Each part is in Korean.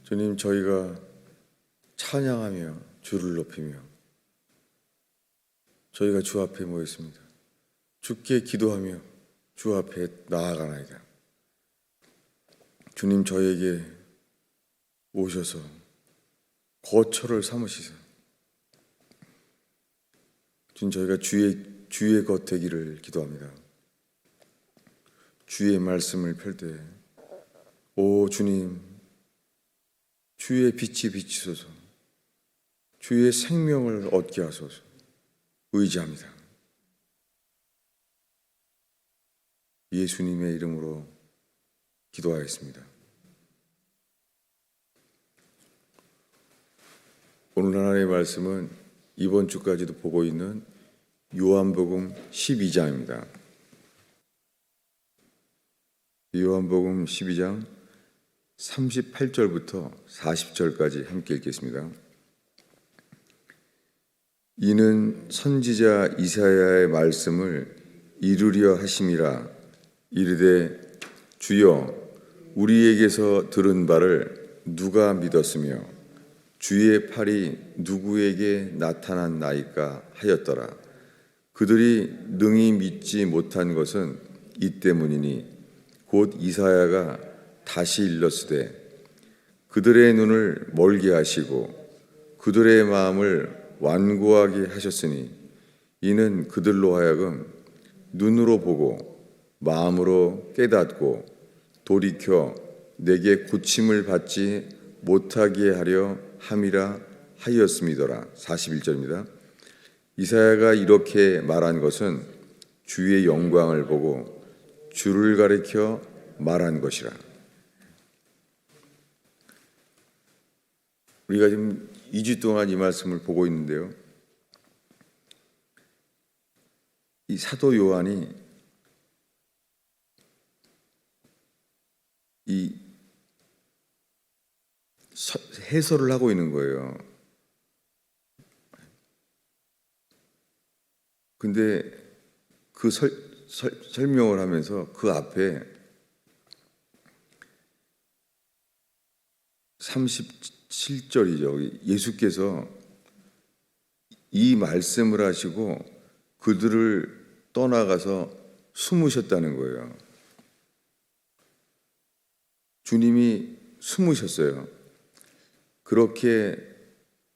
주님, 저희가 찬양하며 주를 높이며 저희가 주 앞에 모였습니다. 주께 기도하며 주 앞에 나아가나이다. 주님, 저에게 오셔서 거처를 삼으시사 주님, 저희가 주의 것 되기를 기도합니다. 주의 말씀을 펼 때 오 주님, 주의 빛이 비치소서, 주의 생명을 얻게 하소서 의지합니다. 예수님의 이름으로 기도하겠습니다. 오늘 하나님의 말씀은 이번 주까지도 보고 있는 요한복음 12장입니다. 요한복음 12장 38절부터 40절까지 함께 읽겠습니다. 이는 선지자 이사야의 말씀을 이루려 하심이라. 이르되 주여, 우리에게서 들은 바를 누가 믿었으며 주의 팔이 누구에게 나타났나이까 하였더라. 그들이 능히 믿지 못한 것은 이 때문이니 곧 이사야가 다시 일렀으되 그들의 눈을 멀게 하시고 그들의 마음을 완고하게 하셨으니 이는 그들로 하여금 눈으로 보고 마음으로 깨닫고 돌이켜 내게 고침을 받지 못하게 하려 함이라 하였음이더라. 41절입니다. 이사야가 이렇게 말한 것은 주의 영광을 보고 주를 가리켜 말한 것이라. 우리가 지금 2주 동안 이 말씀을 보고 있는데요, 이 사도 요한이 이 해설을 하고 있는 거예요. 근데 그 설명을 하면서 그 앞에 37절이죠. 예수께서 이 말씀을 하시고 그들을 떠나가서 숨으셨다는 거예요. 주님이 숨으셨어요. 그렇게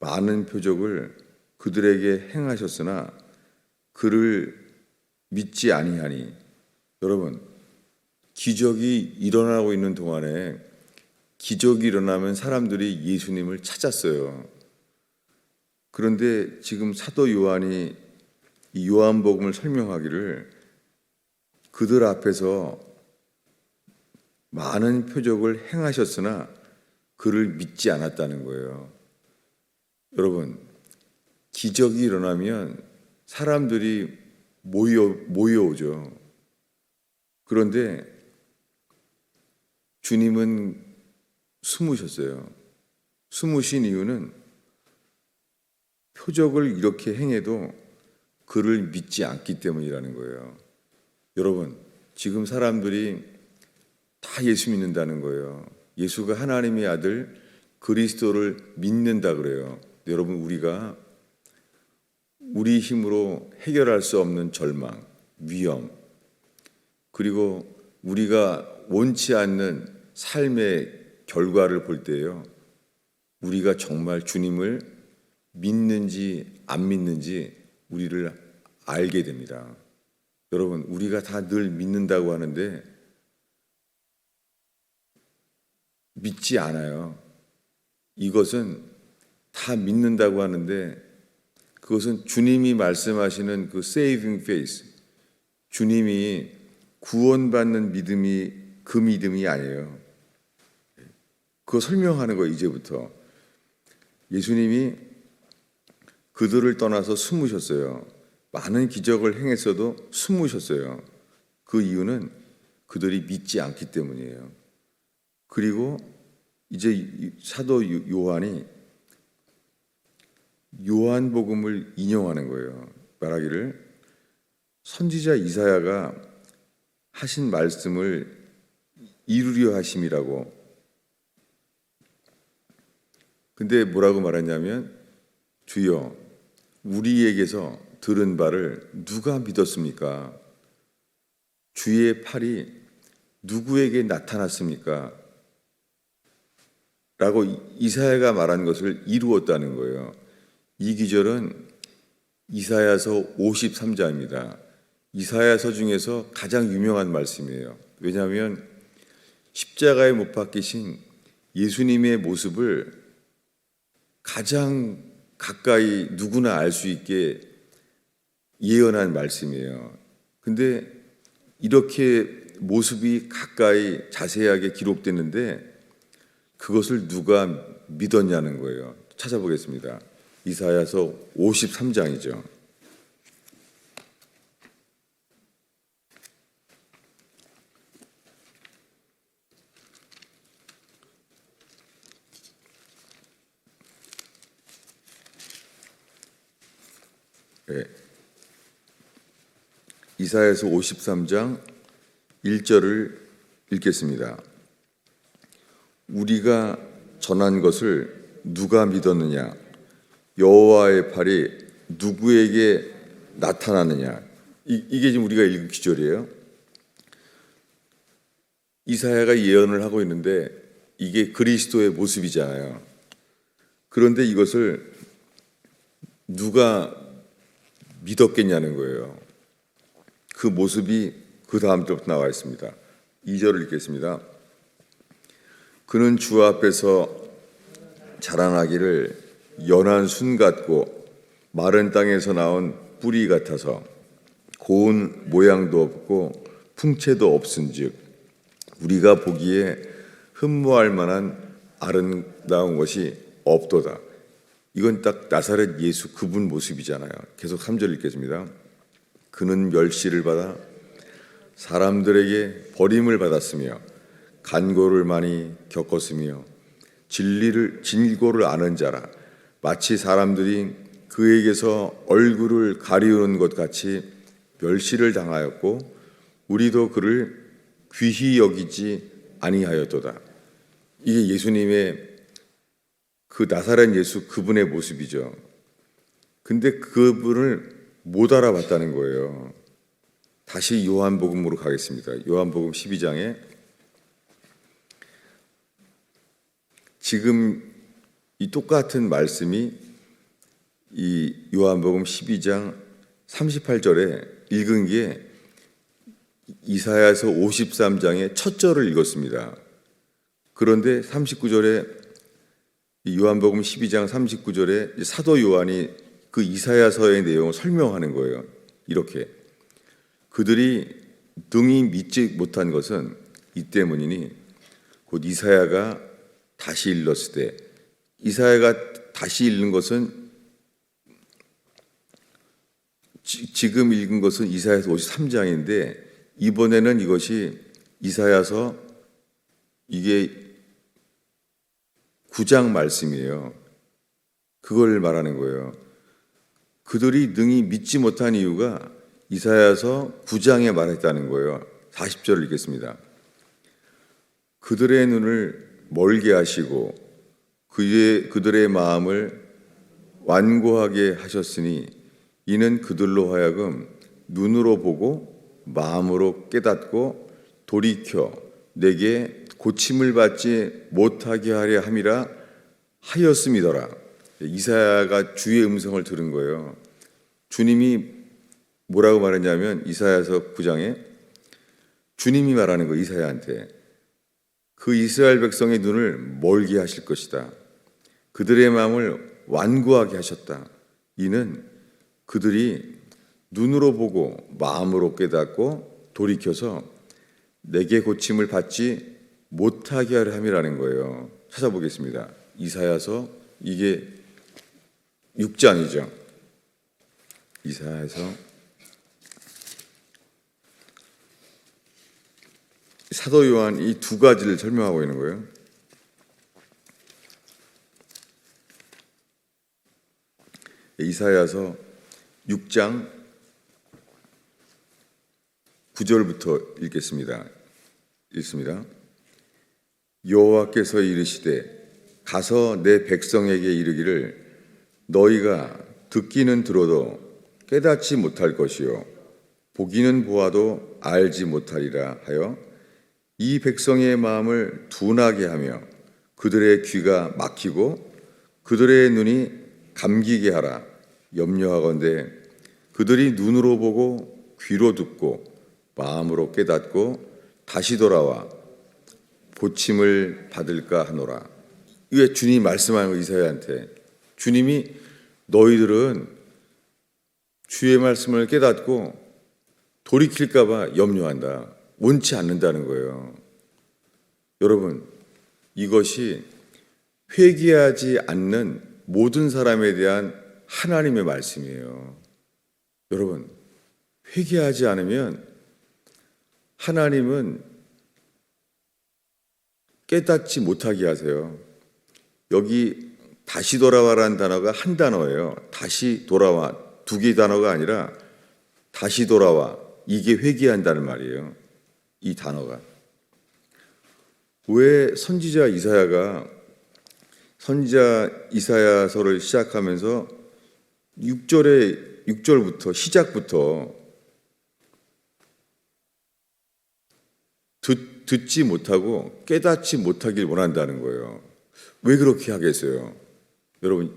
많은 표적을 그들에게 행하셨으나 그를 믿지 아니하니. 여러분, 기적이 일어나고 있는 동안에 기적이 일어나면 사람들이 예수님을 찾았어요. 그런데 지금 사도 요한이 이 요한복음을 설명하기를 그들 앞에서 많은 표적을 행하셨으나 그를 믿지 않았다는 거예요. 여러분, 기적이 일어나면 사람들이 모여오죠. 그런데 주님은 숨으셨어요. 숨으신 이유는 표적을 이렇게 행해도 그를 믿지 않기 때문이라는 거예요. 여러분, 지금 사람들이 다 예수 믿는다는 거예요. 예수가 하나님의 아들 그리스도를 믿는다 그래요. 여러분, 우리가 우리 힘으로 해결할 수 없는 절망, 위험, 그리고 우리가 원치 않는 삶의 결과를 볼 때요, 우리가 정말 주님을 믿는지 안 믿는지 우리를 알게 됩니다. 여러분, 우리가 다 늘 믿는다고 하는데 믿지 않아요. 이것은 다 믿는다고 하는데 그것은 주님이 말씀하시는 그 saving faith, 주님이 구원받는 믿음이 그 믿음이 아니에요. 그거 설명하는 거예요. 이제부터 예수님이 그들을 떠나서 숨으셨어요. 많은 기적을 행했어도 숨으셨어요. 그 이유는 그들이 믿지 않기 때문이에요. 그리고 이제 사도 요한이 요한복음을 인용하는 거예요. 말하기를 선지자 이사야가 하신 말씀을 이루려 하심이라고 근데 뭐라고 말했냐면 주여 우리에게서 들은 바를 누가 믿었습니까? 주의 팔이 누구에게 나타났습니까? 라고 이사야가 말한 것을 이루었다는 거예요. 이 기절은 이사야서 53장입니다. 이사야서 중에서 가장 유명한 말씀이에요. 왜냐하면 십자가에 못 박히신 예수님의 모습을 가장 가까이 누구나 알 수 있게 예언한 말씀이에요. 근데 이렇게 모습이 가까이 자세하게 기록됐는데 그것을 누가 믿었냐는 거예요. 찾아보겠습니다. 이사야서 53장이죠. 네. 이사야서 53장 1절을 읽겠습니다. 우리가 전한 것을 누가 믿었느냐? 여호와의 팔이 누구에게 나타나느냐? 이게 지금 우리가 읽은 기절이에요. 이사야가 예언을 하고 있는데 이게 그리스도의 모습이잖아요. 그런데 이것을 누가 믿었겠냐는 거예요. 그 모습이 그 다음 절부터 나와 있습니다. 2절을 읽겠습니다. 그는 주 앞에서 자라나기를 연한 순 같고 마른 땅에서 나온 뿌리 같아서 고운 모양도 없고 풍채도 없은즉 우리가 보기에 흠모할 만한 아름다운 것이 없도다. 이건 딱 나사렛 예수 그분 모습이잖아요. 계속 3절 읽겠습니다. 그는 멸시를 받아 사람들에게 버림을 받았으며 간고를 많이 겪었으며 진고를 아는 자라 마치 사람들이 그에게서 얼굴을 가리우는 것 같이 멸시를 당하였고 우리도 그를 귀히 여기지 아니하였도다. 이게 예수님의 그 나사렛 예수 그분의 모습이죠. 근데 그분을 못 알아봤다는 거예요. 다시 요한복음으로 가겠습니다. 요한복음 12장에 지금 이 똑같은 말씀이 이 요한복음 12장 38절에 읽은 게 이사야서 53장의 첫 절을 읽었습니다. 그런데 39절에 요한복음 12장 39절에 사도 요한이 그 이사야서의 내용을 설명하는 거예요. 이렇게 그들이 능히 믿지 못한 것은 이 때문이니 곧 이사야가 다시 읽었을 때 이사야가 다시 읽는 것은 지금 읽은 것은 이사야서 53장인데 이번에는 이것이 이사야서 이게 9장 말씀이에요. 그걸 말하는 거예요. 그들이 능히 믿지 못한 이유가 이사야서 9장에 말했다는 거예요. 40절을 읽겠습니다. 그들의 눈을 멀게 하시고 그들의 마음을 완고하게 하셨으니 이는 그들로 하여금 눈으로 보고 마음으로 깨닫고 돌이켜 내게 고침을 받지 못하게 하려 함이라 하였음이더라. 이사야가 주의 음성을 들은 거예요. 주님이 뭐라고 말했냐면 이사야서 9장에 주님이 말하는 거예요. 이사야한테 그 이스라엘 백성의 눈을 멀게 하실 것이다. 그들의 마음을 완고하게 하셨다. 이는 그들이 눈으로 보고 마음으로 깨닫고 돌이켜서 내게 고침을 받지 못하게 하려 함이라는 거예요. 찾아보겠습니다. 이사야서 이게 6장이죠. 이사야서 사도 요한 이 두 가지를 설명하고 있는 거예요. 이사야서 6장 9절부터 읽겠습니다. 읽습니다. 여호와께서 이르시되 가서 내 백성에게 이르기를 너희가 듣기는 들어도 깨닫지 못할 것이요 보기는 보아도 알지 못하리라 하여 이 백성의 마음을 둔하게 하며 그들의 귀가 막히고 그들의 눈이 감기게 하라. 염려하건대 그들이 눈으로 보고 귀로 듣고 마음으로 깨닫고 다시 돌아와 고침을 받을까 하노라. 이게 주님이 말씀하는 거 이사야한테. 주님이 너희들은 주의 말씀을 깨닫고 돌이킬까 봐 염려한다. 원치 않는다는 거예요. 여러분, 이것이 회개하지 않는 모든 사람에 대한 하나님의 말씀이에요. 여러분, 회개하지 않으면 하나님은 깨닫지 못하게 하세요. 여기 다시 돌아와라는 단어가 한 단어예요. 다시 돌아와, 두 개의 단어가 아니라 다시 돌아와, 이게 회개한다는 말이에요. 이 단어가. 왜 선지자 이사야서를 시작하면서 6절부터 시작부터 듣지 못하고 깨닫지 못하길 원한다는 거예요. 왜 그렇게 하겠어요? 여러분,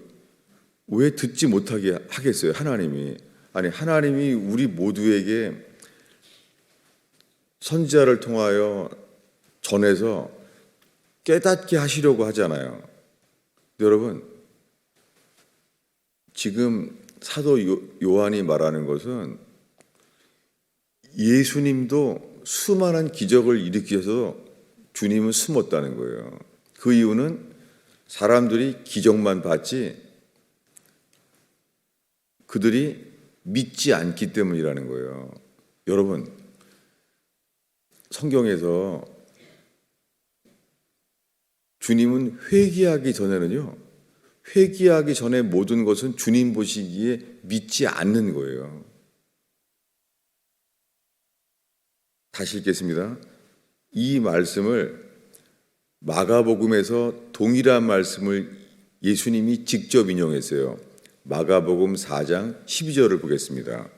왜 듣지 못하게 하겠어요? 하나님이. 아니, 하나님이 우리 모두에게 선지자를 통하여 전해서 깨닫게 하시려고 하잖아요. 여러분, 지금 사도 요한이 말하는 것은 예수님도 수많은 기적을 일으키셔서 주님은 숨었다는 거예요. 그 이유는 사람들이 기적만 봤지 그들이 믿지 않기 때문이라는 거예요. 여러분, 성경에서 주님은 회개하기 전에 모든 것은 주님 보시기에 믿지 않는 거예요. 다시 읽겠습니다. 이 말씀을 마가복음에서 동일한 말씀을 예수님이 직접 인용했어요. 마가복음 4장 12절을 보겠습니다.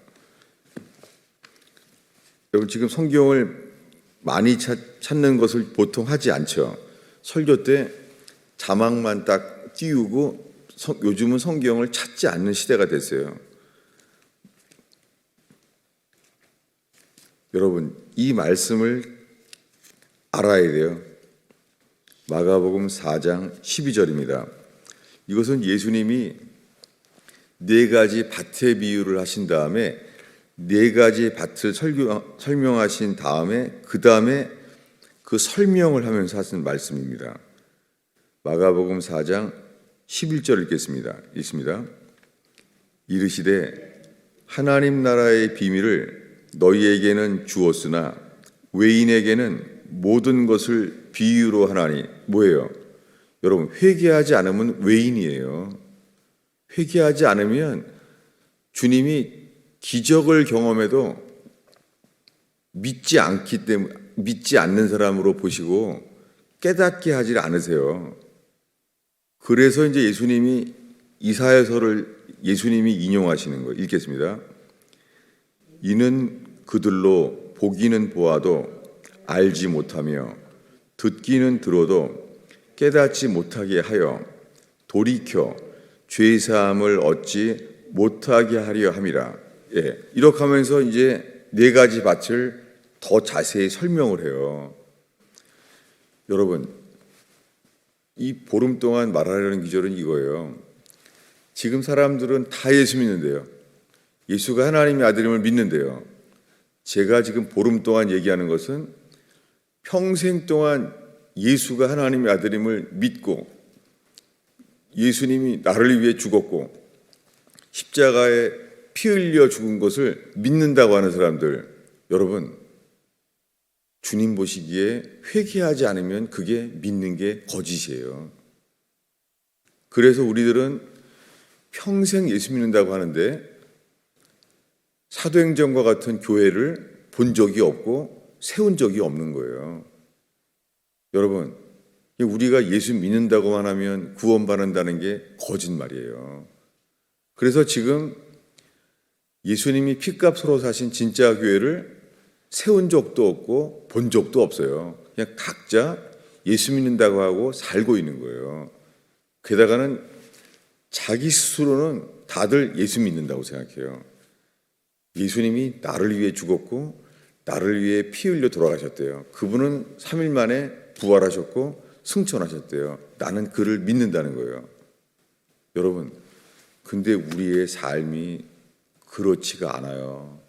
여러분, 지금 성경을 많이 찾는 것을 보통 하지 않죠. 설교 때 자막만 딱 띄우고 요즘은 성경을 찾지 않는 시대가 됐어요. 여러분, 이 말씀을 알아야 돼요. 마가복음 4장 12절입니다. 이것은 예수님이 4가지 밭의 비유를 하신 다음에 4가지 밭을 설명하신 다음에 그 다음에 그 설명을 하면서 하신 말씀입니다. 마가복음 4장 11절 읽겠습니다. 읽습니다. 이르시되 하나님 나라의 비밀을 너희에게는 주었으나 외인에게는 모든 것을 비유로 하나니. 뭐예요? 여러분, 회개하지 않으면 외인이에요. 회개하지 않으면 주님이 기적을 경험해도 믿지 않는 사람으로 보시고 깨닫게 하지 않으세요. 그래서 이제 예수님이 이사야서를 예수님이 인용하시는 거예요. 읽겠습니다. 이는 그들로 보기는 보아도 알지 못하며 듣기는 들어도 깨닫지 못하게 하여 돌이켜 죄사함을 얻지 못하게 하려 함이라. 예, 이렇게 하면서 이제 4가지 밭을 더 자세히 설명을 해요. 여러분, 이 보름 동안 말하려는 기절은 이거예요. 지금 사람들은 다 예수 믿는데요. 예수가 하나님의 아들임을 믿는데요. 제가 지금 보름 동안 얘기하는 것은 평생 동안 예수가 하나님의 아들임을 믿고 예수님이 나를 위해 죽었고 십자가에 피 흘려 죽은 것을 믿는다고 하는 사람들, 여러분, 주님 보시기에 회개하지 않으면 그게 믿는 게 거짓이에요. 그래서 우리들은 평생 예수 믿는다고 하는데 사도행전과 같은 교회를 본 적이 없고 세운 적이 없는 거예요. 여러분, 우리가 예수 믿는다고만 하면 구원받는다는 게 거짓말이에요. 그래서 지금 예수님이 피값으로 사신 진짜 교회를 세운 적도 없고 본 적도 없어요. 그냥 각자 예수 믿는다고 하고 살고 있는 거예요. 게다가는 자기 스스로는 다들 예수 믿는다고 생각해요. 예수님이 나를 위해 죽었고 나를 위해 피 흘려 돌아가셨대요. 그분은 3일 만에 부활하셨고 승천하셨대요. 나는 그를 믿는다는 거예요. 여러분, 근데 우리의 삶이 그렇지가 않아요.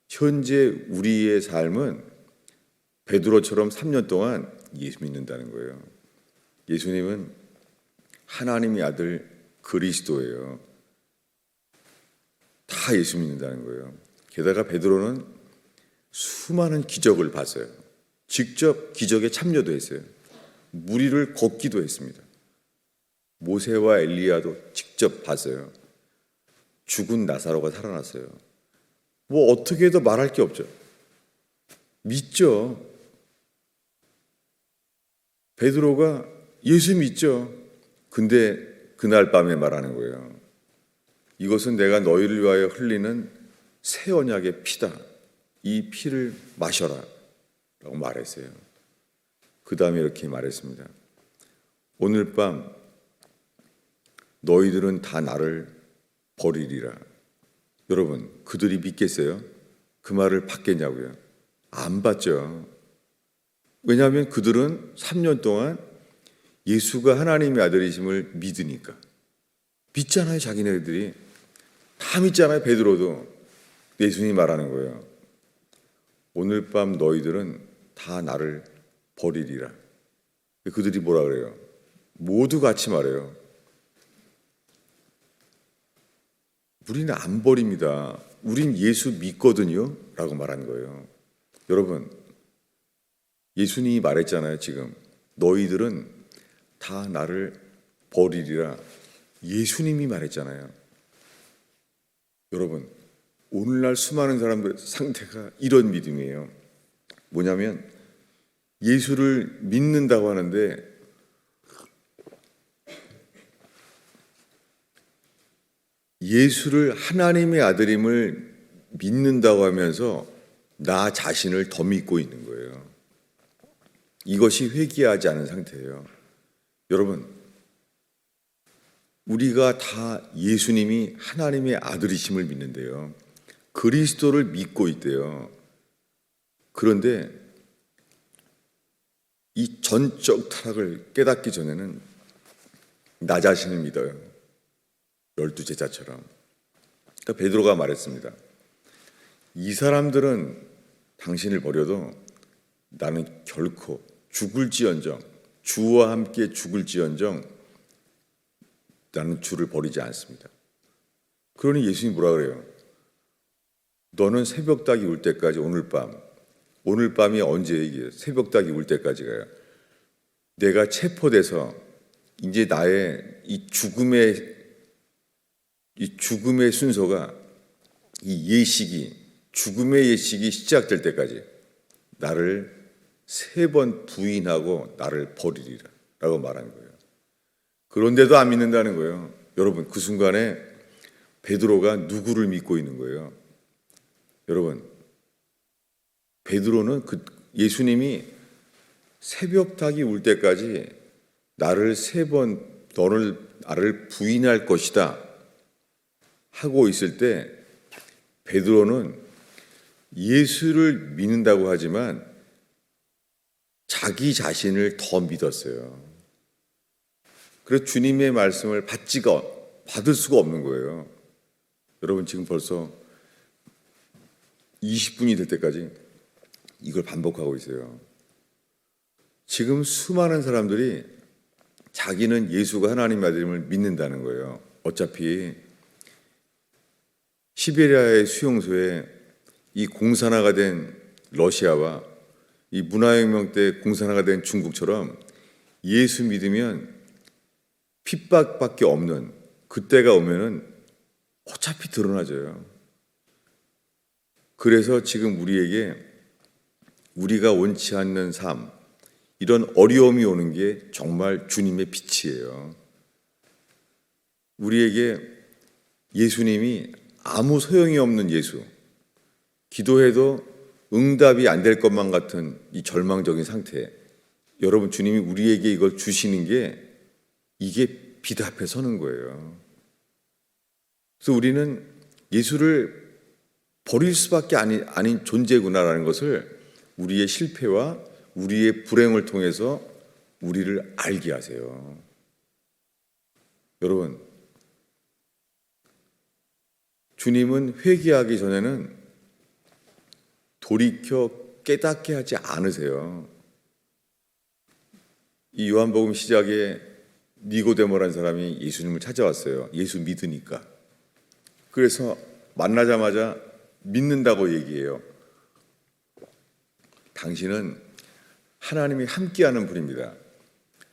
현재 우리의 삶은 베드로처럼 3년 동안 예수 믿는다는 거예요. 예수님은 하나님의 아들 그리스도예요. 다 예수 믿는다는 거예요. 게다가 베드로는 수많은 기적을 봤어요. 직접 기적에 참여도 했어요. 물 위를 걷기도 했습니다. 모세와 엘리야도 직접 봤어요. 죽은 나사로가 살아났어요. 뭐 어떻게 해도 말할 게 없죠. 믿죠. 베드로가 예수 믿죠. 근데 그날 밤에 말하는 거예요. 이것은 내가 너희를 위하여 흘리는 새 언약의 피다. 이 피를 마셔라 라고 말했어요. 그 다음에 이렇게 말했습니다. 오늘 밤 너희들은 다 나를 버리리라. 여러분, 그들이 믿겠어요? 그 말을 받겠냐고요? 안 받죠. 왜냐하면 그들은 3년 동안 예수가 하나님의 아들이심을 믿으니까. 믿잖아요. 자기네들이 다 믿잖아요. 베드로도. 예수님이 말하는 거예요. 오늘 밤 너희들은 다 나를 버리리라. 그들이 뭐라 그래요? 모두 같이 말해요. 우리는 안 버립니다. 우린 예수 믿거든요 라고 말하는 거예요. 여러분, 예수님이 말했잖아요. 지금 너희들은 다 나를 버리리라. 예수님이 말했잖아요. 여러분, 오늘날 수많은 사람들의 상태가 이런 믿음이에요. 뭐냐면 예수를 믿는다고 하는데 예수를 하나님의 아들임을 믿는다고 하면서 나 자신을 더 믿고 있는 거예요. 이것이 회개하지 않은 상태예요. 여러분, 우리가 다 예수님이 하나님의 아들이심을 믿는데요. 그리스도를 믿고 있대요. 그런데 이 전적 타락을 깨닫기 전에는 나 자신을 믿어요. 12제자처럼. 그러니까 베드로가 말했습니다. 이 사람들은 당신을 버려도 나는 결코 죽을지언정, 주와 함께 죽을지언정 나는 주를 버리지 않습니다. 그러니 예수님이 뭐라 그래요? 너는 새벽닭이 울 때까지 오늘 밤이 언제 얘기해요? 새벽닭이 울 때까지 가요. 내가 체포돼서 이제 나의 이 죽음의 순서가 죽음의 예식이 시작될 때까지 나를 3번 부인하고 나를 버리리라 라고 말하는 거예요. 그런데도 안 믿는다는 거예요. 여러분, 그 순간에 베드로가 누구를 믿고 있는 거예요? 여러분, 베드로는 예수님이 새벽닭이 울 때까지 나를 3번 너를 나를 부인할 것이다 하고 있을 때 베드로는 예수를 믿는다고 하지만 자기 자신을 더 믿었어요. 그래서 주님의 말씀을 받을 수가 없는 거예요. 여러분, 지금 벌써 20분이 될 때까지 이걸 반복하고 있어요. 지금 수많은 사람들이 자기는 예수가 하나님의 아들임을 믿는다는 거예요. 어차피 시베리아의 수용소에 이 공산화가 된 러시아와 이 문화혁명 때 공산화가 된 중국처럼 예수 믿으면 핍박밖에 없는 그때가 오면은 어차피 드러나져요. 그래서 지금 우리에게 우리가 원치 않는 삶, 이런 어려움이 오는 게 정말 주님의 빛이에요. 우리에게 예수님이 아무 소용이 없는 예수, 기도해도 응답이 안 될 것만 같은 이 절망적인 상태, 여러분 주님이 우리에게 이걸 주시는 게 이게 빛 앞에 서는 거예요. 그래서 우리는 예수를 버릴 수밖에 아닌 존재구나라는 것을 우리의 실패와 우리의 불행을 통해서 우리를 알게 하세요. 여러분, 주님은 회개하기 전에는 돌이켜 깨닫게 하지 않으세요. 이 요한복음 시작에 니고데모라는 사람이 예수님을 찾아왔어요. 예수 믿으니까. 그래서 만나자마자 믿는다고 얘기해요. 당신은 하나님이 함께하는 분입니다.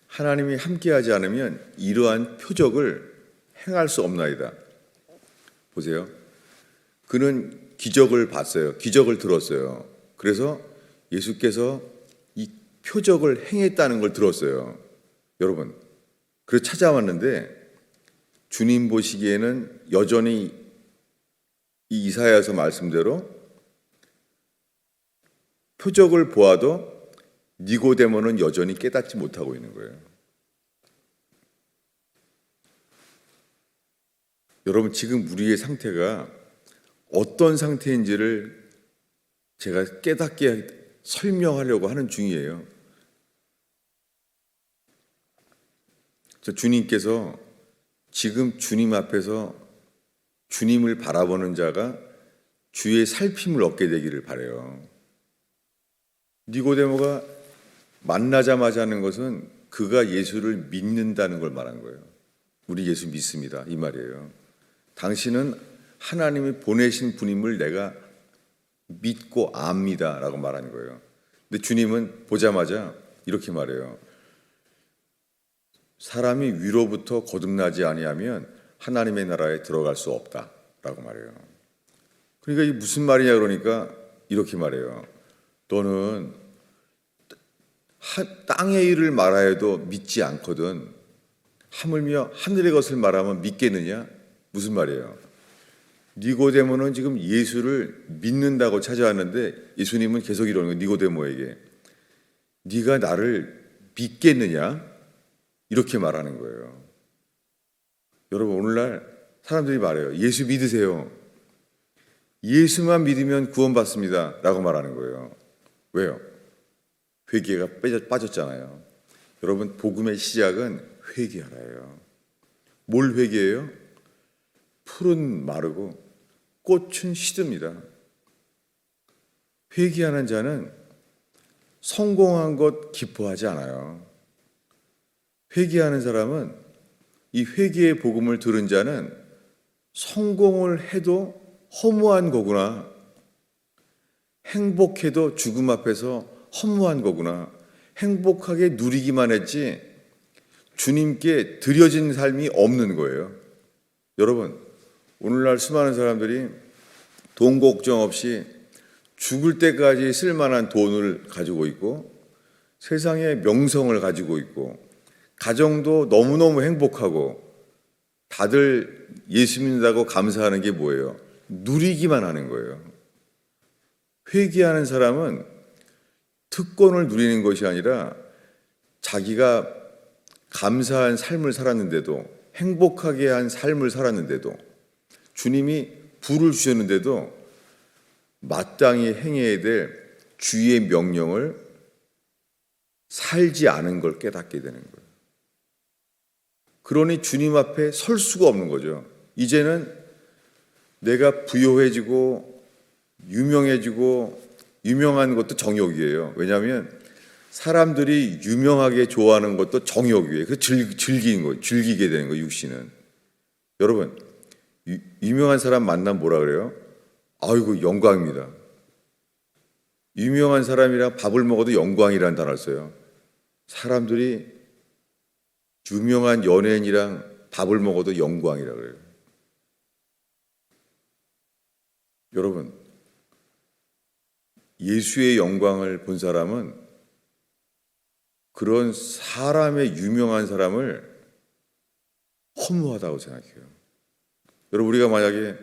하나님이 함께하지 않으면 이러한 표적을 행할 수 없나이다. 보세요. 그는 기적을 봤어요. 기적을 들었어요. 그래서 예수께서 이 표적을 행했다는 걸 들었어요. 여러분, 그래서 찾아왔는데 주님 보시기에는 여전히 이 이사야서 말씀대로 표적을 보아도 니고데모는 여전히 깨닫지 못하고 있는 거예요. 여러분, 지금 우리의 상태가 어떤 상태인지를 제가 깨닫게 설명하려고 하는 중이에요. 주님께서 지금 주님 앞에서 주님을 바라보는 자가 주의 살핌을 얻게 되기를 바라요. 니고데모가 만나자마자 하는 것은 그가 예수를 믿는다는 걸 말한 거예요. 우리 예수 믿습니다. 이 말이에요. 당신은 하나님이 보내신 분임을 내가 믿고 압니다. 라고 말하는 거예요. 근데 주님은 보자마자 이렇게 말해요. 사람이 위로부터 거듭나지 아니하면 하나님의 나라에 들어갈 수 없다. 라고 말해요. 그러니까 이게 무슨 말이냐 그러니까 이렇게 말해요. 너는 땅의 일을 말하여도 믿지 않거든. 하물며 하늘의 것을 말하면 믿겠느냐? 무슨 말이에요? 니고데모는 지금 예수를 믿는다고 찾아왔는데 예수님은 계속 이러는 거예요. 니고데모에게 네가 나를 믿겠느냐? 이렇게 말하는 거예요. 여러분, 오늘날 사람들이 말해요. 예수 믿으세요. 예수만 믿으면 구원받습니다. 라고 말하는 거예요. 왜요? 회개가 빠졌잖아요. 여러분, 복음의 시작은 회개하라예요. 뭘 회개해요? 풀은 마르고 꽃은 시듭니다. 회개하는 자는 성공한 것 기뻐하지 않아요. 회개하는 사람은 이 회개의 복음을 들은 자는 성공을 해도 허무한 거구나. 행복해도 죽음 앞에서 허무한 거구나. 행복하게 누리기만 했지 주님께 드려진 삶이 없는 거예요. 여러분, 오늘날 수많은 사람들이 돈 걱정 없이 죽을 때까지 쓸만한 돈을 가지고 있고 세상에 명성을 가지고 있고 가정도 너무너무 행복하고 다들 예수 믿는다고 감사하는 게 뭐예요? 누리기만 하는 거예요. 회개하는 사람은 특권을 누리는 것이 아니라 자기가 감사한 삶을 살았는데도 행복하게 한 삶을 살았는데도 주님이 부를 주셨는데도 마땅히 행해야 될 주의 명령을 살지 않은 걸 깨닫게 되는 거예요. 그러니 주님 앞에 설 수가 없는 거죠. 이제는 내가 부유해지고 유명해지고 유명한 것도 정욕이에요. 왜냐하면 사람들이 유명하게 좋아하는 것도 정욕이에요. 그 즐기는 거예요. 즐기게 되는 거예요. 육신은. 여러분, 유명한 사람 만나면 뭐라 그래요? 아이고 영광입니다. 유명한 사람이랑 밥을 먹어도 영광이라는 단어를 써요. 사람들이 유명한 연예인이랑 밥을 먹어도 영광이라고 그래요. 여러분, 예수의 영광을 본 사람은 그런 사람의 유명한 사람을 허무하다고 생각해요. 여러분, 우리가 만약에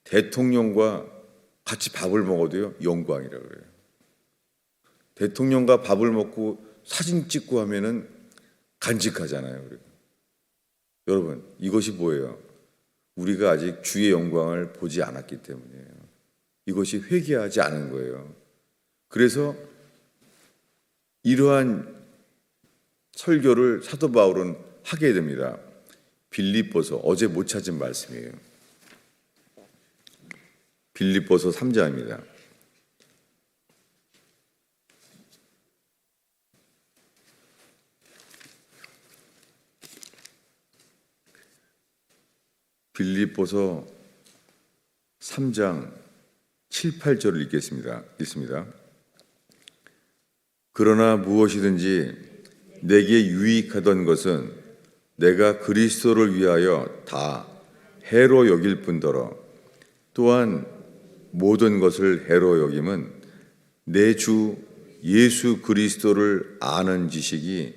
대통령과 같이 밥을 먹어도요, 영광이라고 그래요. 대통령과 밥을 먹고 사진 찍고 하면은 간직하잖아요. 우리가. 여러분, 이것이 뭐예요? 우리가 아직 주의 영광을 보지 않았기 때문이에요. 이것이 회개하지 않은 거예요. 그래서 이러한 설교를 사도 바울은 하게 됩니다. 빌립보서, 어제 못 찾은 말씀이에요. 빌립보서 3장입니다. 빌립보서 3장 7, 8절을 읽습니다. 그러나 무엇이든지 내게 유익하던 것은 내가 그리스도를 위하여 다 해로 여길 뿐더러 또한 모든 것을 해로 여김은 내 주 예수 그리스도를 아는 지식이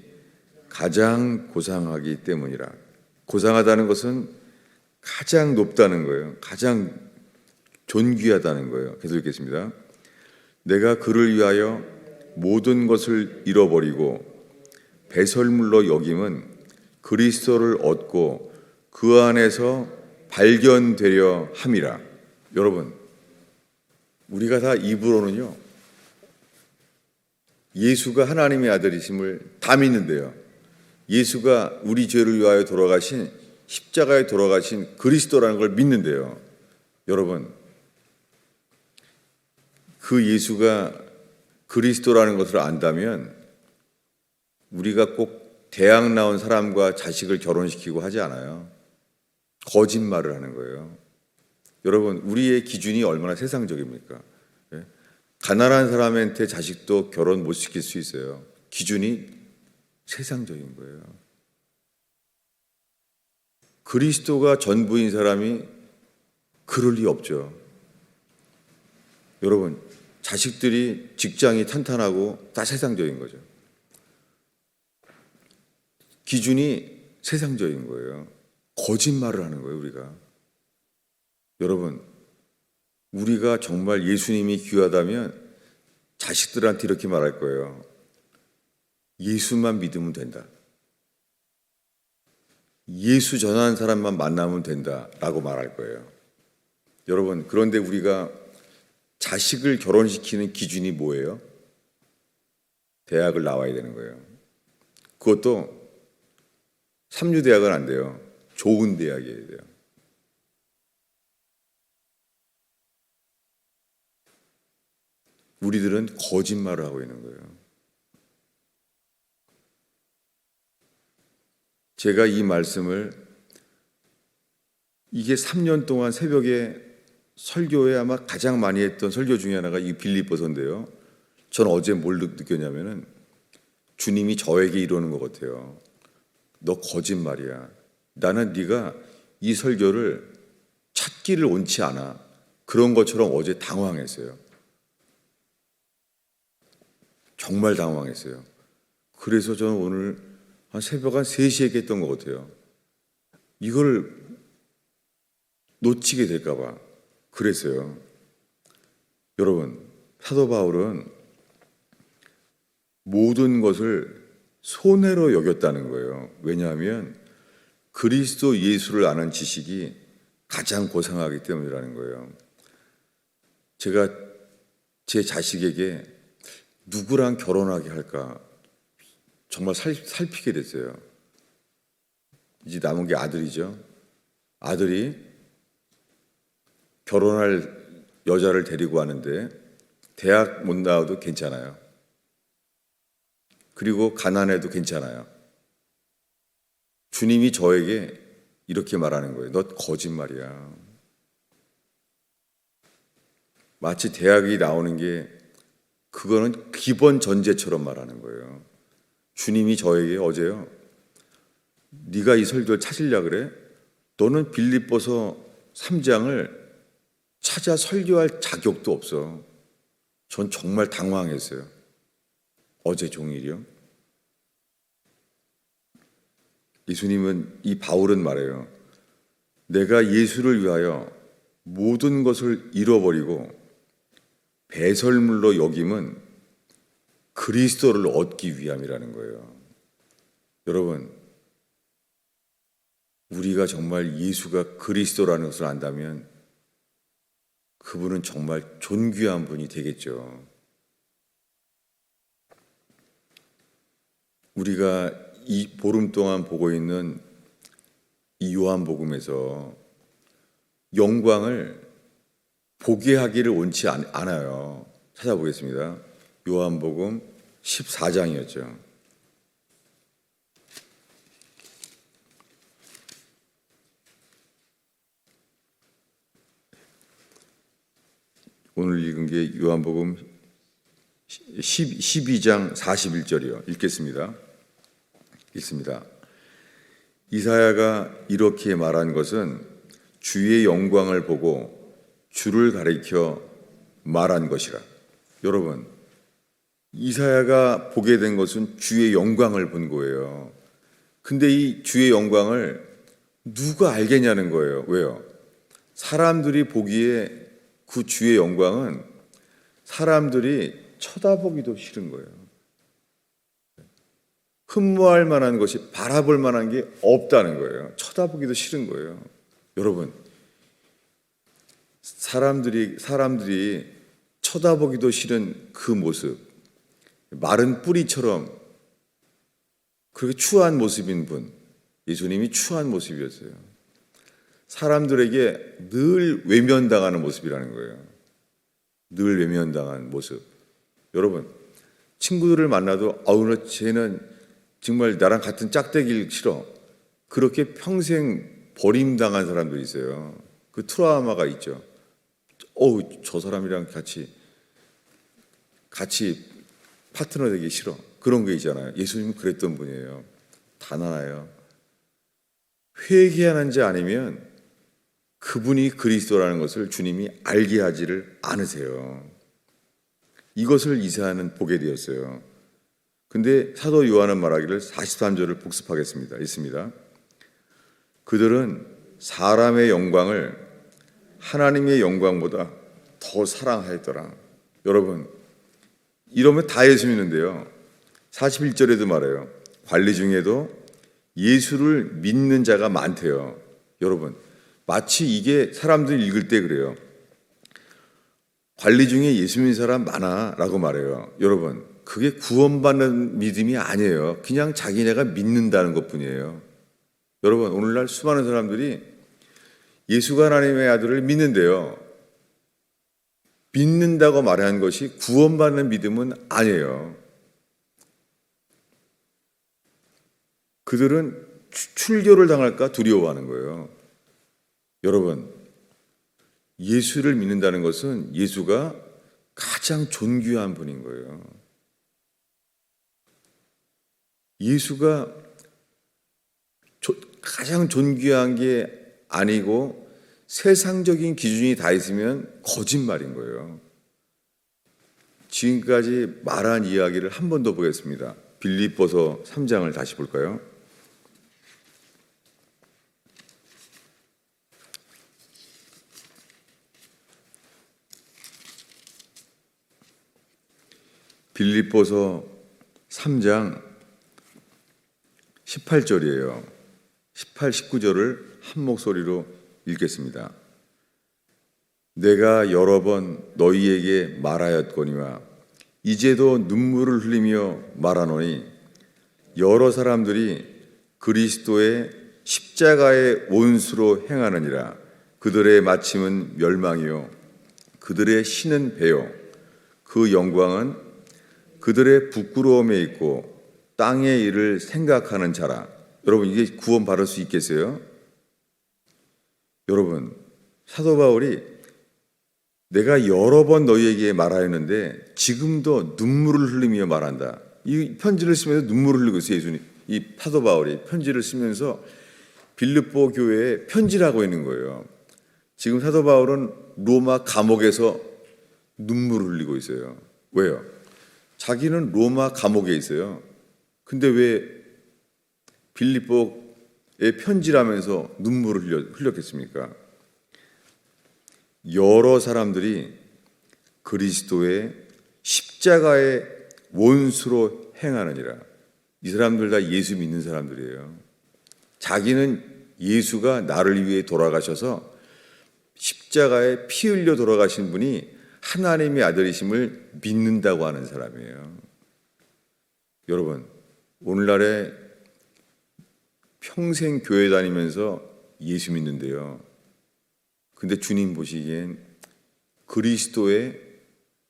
가장 고상하기 때문이라. 고상하다는 것은 가장 높다는 거예요. 가장 존귀하다는 거예요. 계속 읽겠습니다. 내가 그를 위하여 모든 것을 잃어버리고 배설물로 여김은 그리스도를 얻고 그 안에서 발견되려 함이라. 여러분, 우리가 다 입으로는요, 예수가 하나님의 아들이심을 다 믿는데요. 예수가 우리 죄를 위하여 돌아가신, 십자가에 돌아가신 그리스도라는 걸 믿는데요. 여러분, 그 예수가 그리스도라는 것을 안다면 우리가 꼭 대학 나온 사람과 자식을 결혼시키고 하지 않아요. 거짓말을 하는 거예요. 여러분, 우리의 기준이 얼마나 세상적입니까? 가난한 사람한테 자식도 결혼 못 시킬 수 있어요. 기준이 세상적인 거예요. 그리스도가 전부인 사람이 그럴 리 없죠. 여러분, 자식들이 직장이 탄탄하고 다 세상적인 거죠. 기준이 세상적인 거예요. 거짓말을 하는 거예요, 우리가. 여러분, 우리가 정말 예수님이 귀하다면 자식들한테 이렇게 말할 거예요. 예수만 믿으면 된다. 예수 전하는 사람만 만나면 된다라고 말할 거예요. 여러분, 그런데 우리가 자식을 결혼시키는 기준이 뭐예요? 대학을 나와야 되는 거예요. 그것도 삼류대학은 안 돼요. 좋은 대학이어야 돼요. 우리들은 거짓말을 하고 있는 거예요. 제가 이 말씀을 이게 3년 동안 새벽에 설교에 아마 가장 많이 했던 설교 중에 하나가 이 빌립보서인데요. 전 어제 뭘 느꼈냐면은 주님이 저에게 이러는 것 같아요. 너 거짓말이야. 나는 네가 이 설교를 찾기를 원치 않아. 그런 것처럼 어제 당황했어요. 정말 당황했어요. 그래서 저는 오늘 한 새벽 한 3시에 깼던 것 같아요. 이걸 놓치게 될까 봐 그랬어요. 여러분, 사도 바울은 모든 것을 손해로 여겼다는 거예요. 왜냐하면 그리스도 예수를 아는 지식이 가장 고상하기 때문이라는 거예요. 제가 제 자식에게 누구랑 결혼하게 할까 정말 살피게 됐어요. 이제 남은 게 아들이죠. 아들이 결혼할 여자를 데리고 왔는데 대학 못 나와도 괜찮아요. 그리고 가난해도 괜찮아요. 주님이 저에게 이렇게 말하는 거예요. 너 거짓말이야. 마치 대학이 나오는 게 그거는 기본 전제처럼 말하는 거예요. 주님이 저에게 어제요. 네가 이 설교를 찾으려 그래? 너는 빌립보서 3장을 찾아 설교할 자격도 없어. 전 정말 당황했어요. 어제 종일이요. 예수님은, 이 바울은 말해요. 내가 예수를 위하여 모든 것을 잃어버리고 배설물로 여김은 그리스도를 얻기 위함이라는 거예요. 여러분, 우리가 정말 예수가 그리스도라는 것을 안다면 그분은 정말 존귀한 분이 되겠죠. 우리가 이 보름 동안 보고 있는 이 요한복음에서 영광을 보게 하기를 원치 않아요. 찾아보겠습니다. 요한복음 14장이었죠. 오늘 읽은 게 요한복음 12장 41절이요. 읽겠습니다. 읽습니다. 이사야가 이렇게 말한 것은 주의 영광을 보고 주를 가리켜 말한 것이라. 여러분, 이사야가 보게 된 것은 주의 영광을 본 거예요. 근데 이 주의 영광을 누가 알겠냐는 거예요. 왜요? 사람들이 보기에 그 주의 영광은 사람들이 쳐다보기도 싫은 거예요. 흠모할 만한 것이, 바라볼 만한 게 없다는 거예요. 쳐다보기도 싫은 거예요. 여러분, 사람들이 쳐다보기도 싫은 그 모습, 마른 뿌리처럼 그렇게 추한 모습인 분, 예수님이 추한 모습이었어요. 사람들에게 늘 외면당하는 모습이라는 거예요. 늘 외면당한 모습. 여러분, 친구들을 만나도 쟤는 정말 나랑 같은 짝대기를 싫어. 그렇게 평생 버림당한 사람들이 있어요. 그 트라우마가 있죠. 저 사람이랑 같이 파트너 되기 싫어. 그런 게 있잖아요. 예수님은 그랬던 분이에요. 단 하나요. 회개하는지 아니면 그분이 그리스도라는 것을 주님이 알게 하지를 않으세요. 이것을 이사야는 보게 되었어요. 근데 사도 요한은 말하기를 43절을 복습하겠습니다. 있습니다. 그들은 사람의 영광을 하나님의 영광보다 더 사랑하였더라. 여러분, 이러면 다 예수 믿는데요. 41절에도 말해요. 관리 중에도 예수를 믿는 자가 많대요. 여러분, 마치 이게 사람들이 읽을 때 그래요. 관리 중에 예수 믿는 사람 많아 라고 말해요. 여러분, 그게 구원받는 믿음이 아니에요. 그냥 자기네가 믿는다는 것뿐이에요. 여러분, 오늘날 수많은 사람들이 예수가 하나님의 아들을 믿는데요. 믿는다고 말하는 것이 구원받는 믿음은 아니에요. 그들은 출교를 당할까 두려워하는 거예요. 여러분, 예수를 믿는다는 것은 예수가 가장 존귀한 분인 거예요. 예수가 가장 존귀한 게 아니고 세상적인 기준이 다 있으면 거짓말인 거예요. 지금까지 말한 이야기를 한 번 더 보겠습니다. 빌립보서 3장을 다시 볼까요? 빌립보서 3장 18절이에요. 18, 19절을 한 목소리로 읽겠습니다. 내가 여러 번 너희에게 말하였거니와 이제도 눈물을 흘리며 말하노니 여러 사람들이 그리스도의 십자가의 원수로 행하느니라. 그들의 마침은 멸망이요 그들의 신은 배요 그 영광은 그들의 부끄러움에 있고 땅의 일을 생각하는 자라. 여러분, 이게 구원 받을 수 있겠어요? 여러분, 사도 바울이 내가 여러 번 너희에게 말하였는데 지금도 눈물을 흘리며 말한다. 이 편지를 쓰면서 눈물을 흘리고 있어요. 예수님, 이 사도 바울이 편지를 쓰면서 빌립보 교회에 편지를 하고 있는 거예요. 지금 사도 바울은 로마 감옥에서 눈물을 흘리고 있어요. 왜요? 자기는 로마 감옥에 있어요. 근데 왜 빌립보 편지라면서 눈물을 흘렸겠습니까? 여러 사람들이 그리스도의 십자가의 원수로 행하느니라. 이 사람들 다 예수 믿는 사람들이에요. 자기는 예수가 나를 위해 돌아가셔서 십자가에 피 흘려 돌아가신 분이 하나님의 아들이심을 믿는다고 하는 사람이에요. 여러분, 오늘날에 평생 교회 다니면서 예수 믿는데요. 근데 주님 보시기엔 그리스도의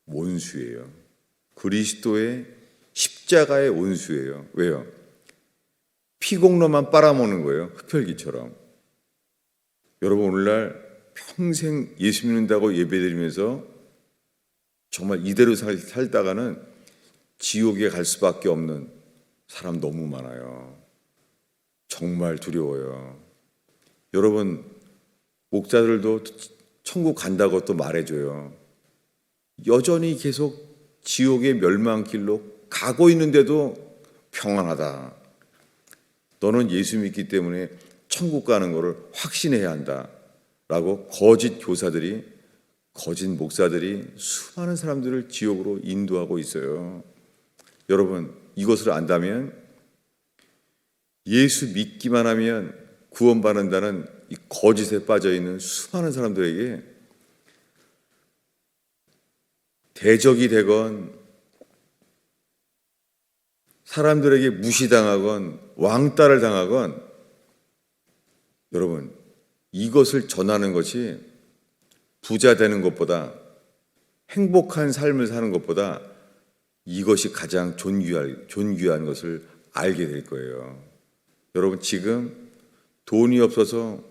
원수예요. 그리스도의 십자가의 원수예요. 왜요? 피공로만 빨아먹는 거예요. 흡혈귀처럼. 여러분, 오늘날 평생 예수 믿는다고 예배드리면서 정말 이대로 살다가는 지옥에 갈 수밖에 없는 사람 너무 많아요. 정말 두려워요. 여러분, 목자들도 천국 간다고 또 말해줘요. 여전히 계속 지옥의 멸망길로 가고 있는데도 평안하다. 너는 예수 믿기 때문에 천국 가는 것을 확신해야 한다. 라고 거짓 교사들이, 거짓 목사들이 수많은 사람들을 지옥으로 인도하고 있어요. 여러분, 이것을 안다면 예수 믿기만 하면 구원받는다는 이 거짓에 빠져있는 수많은 사람들에게 대적이 되건 사람들에게 무시당하건 왕따를 당하건 여러분, 이것을 전하는 것이 부자 되는 것보다 행복한 삶을 사는 것보다 이것이 가장 존귀한 것을 알게 될 거예요. 여러분, 지금 돈이 없어서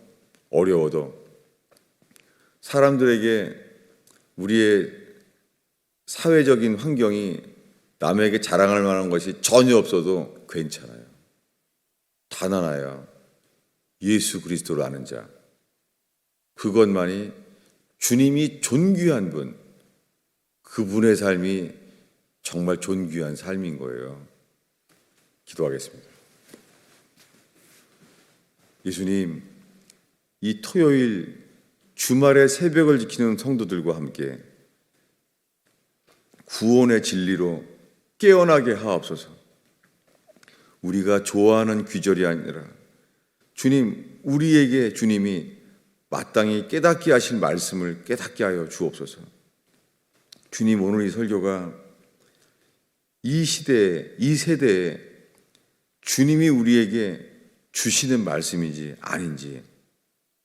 어려워도 사람들에게 우리의 사회적인 환경이 남에게 자랑할 만한 것이 전혀 없어도 괜찮아요. 단 하나예요. 예수 그리스도를 아는 자. 그것만이 주님이 존귀한 분, 그분의 삶이 정말 존귀한 삶인 거예요. 기도하겠습니다. 예수님, 이 토요일 주말에 새벽을 지키는 성도들과 함께 구원의 진리로 깨어나게 하옵소서. 우리가 좋아하는 귀절이 아니라 주님, 우리에게 주님이 마땅히 깨닫게 하신 말씀을 깨닫게 하여 주옵소서. 주님, 오늘 이 설교가 이 시대에, 이 세대에 주님이 우리에게 주시는 말씀인지 아닌지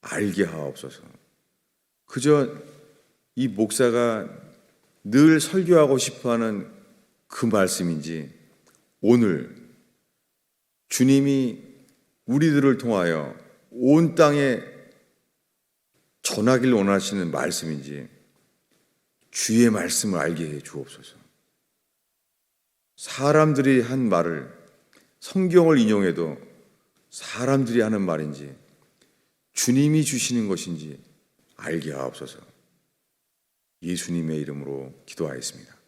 알게 하옵소서. 그저 이 목사가 늘 설교하고 싶어하는 그 말씀인지 오늘 주님이 우리들을 통하여 온 땅에 전하길 원하시는 말씀인지 주의 말씀을 알게 해 주옵소서. 사람들이 한 말을 성경을 인용해도 사람들이 하는 말인지 주님이 주시는 것인지 알게 하옵소서. 예수님의 이름으로 기도하였습니다.